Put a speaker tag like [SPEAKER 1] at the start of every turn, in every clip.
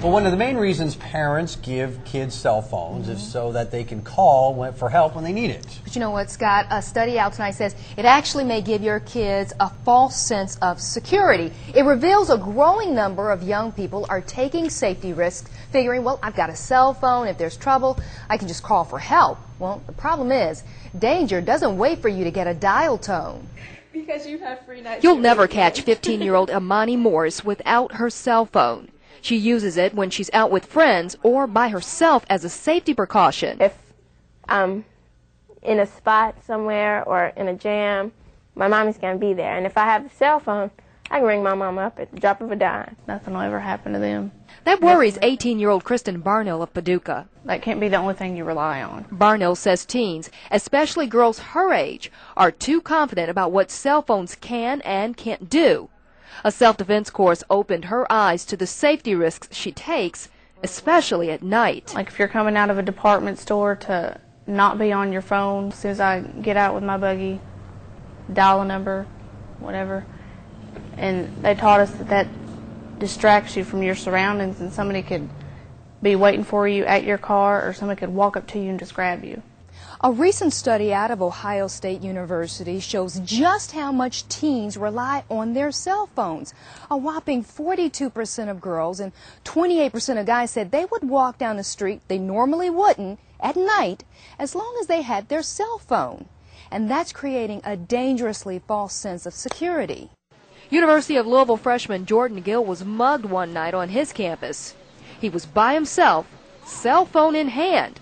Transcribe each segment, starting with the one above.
[SPEAKER 1] Well, one of the main reasons parents give kids cell phones is so that they can call for help when they need it.
[SPEAKER 2] But you know what, Scott? A study out tonight says it actually may give your kids a false sense of security. It reveals a growing number of young people are taking safety risks, figuring, well, I've got a cell phone. If there's trouble, I can just call for help. Well, the problem is, danger doesn't wait for you to get a dial tone.
[SPEAKER 3] Because you have free nights.
[SPEAKER 4] You'll never catch 15-year-old Amani Morris without her cell phone. She uses it when she's out with friends or by herself as a safety precaution.
[SPEAKER 3] If I'm in a spot somewhere or in a jam, my mommy's going to be there. And if I have a cell phone, I can ring my mom up at the drop of a dime. Nothing will ever happen to them.
[SPEAKER 4] That worries 18-year-old Kristen Barnell of Paducah.
[SPEAKER 5] That can't be the only thing you rely on.
[SPEAKER 4] Barnell says teens, especially girls her age, are too confident about what cell phones can and can't do. A self-defense course opened her eyes to the safety risks she takes, especially at night.
[SPEAKER 5] Like if you're coming out of a department store, to not be on your phone. As soon as I get out with my buggy, dial a number, whatever. And they taught us that that distracts you from your surroundings, and somebody could be waiting for you at your car, or somebody could walk up to you and just grab you.
[SPEAKER 2] A recent study out of Ohio State University shows just how much teens rely on their cell phones. A whopping 42% of girls and 28% of guys said they would walk down the street they normally wouldn't at night as long as they had their cell phone. And that's creating a dangerously false sense of security.
[SPEAKER 4] University of Louisville freshman Jordan Gill was mugged one night on his campus. He was by himself, cell phone in hand,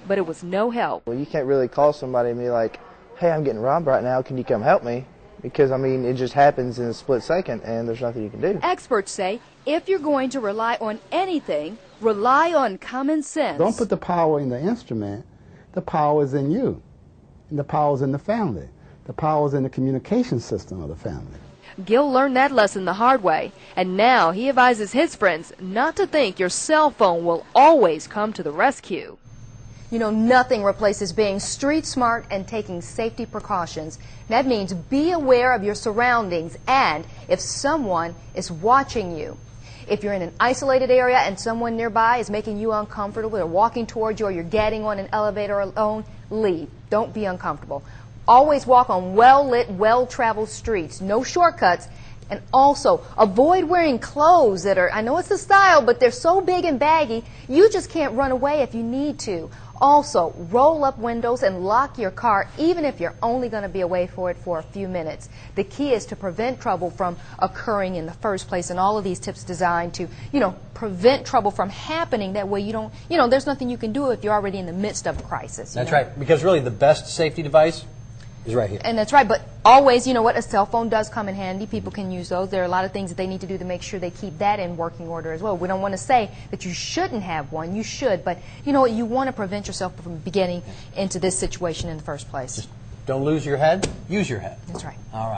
[SPEAKER 4] but it was no help.
[SPEAKER 6] Well, you can't really call somebody and be like, hey, I'm getting robbed right now, can you come help me? Because, I mean, it just happens in a split second and there's nothing you can do.
[SPEAKER 2] Experts say if you're going to rely on anything, rely on common sense.
[SPEAKER 7] Don't put the power in the instrument. The power is in you. And the power is in the family. The power is in the communication system of the family.
[SPEAKER 4] Gill learned that lesson the hard way, and now he advises his friends not to think your cell phone will always come to the rescue.
[SPEAKER 2] You know, nothing replaces being street smart and taking safety precautions. That means be aware of your surroundings and if someone is watching you. If you're in an isolated area and someone nearby is making you uncomfortable or walking towards you, or you're getting on an elevator alone, leave. Don't be uncomfortable. Always walk on well-lit, well-traveled streets. No shortcuts. And also, avoid wearing clothes that are, I know it's the style, but they're so big and baggy, you just can't run away if you need to. Also, roll up windows and lock your car, even if you're only going to be away for a few minutes. The key is to prevent trouble from occurring in the first place, and all of these tips designed to, prevent trouble from happening. That way you don't, there's nothing you can do if you're already in the midst of a crisis.
[SPEAKER 1] That's right, because really the best safety device is right here.
[SPEAKER 2] And that's right, but always, you know what, a cell phone does come in handy. People can use those. There are a lot of things that they need to do to make sure they keep that in working order as well. We don't want to say that you shouldn't have one. You should, but you know what, you want to prevent yourself from getting into this situation in the first place.
[SPEAKER 1] Just don't lose your head, use your head.
[SPEAKER 2] That's right.
[SPEAKER 1] All right.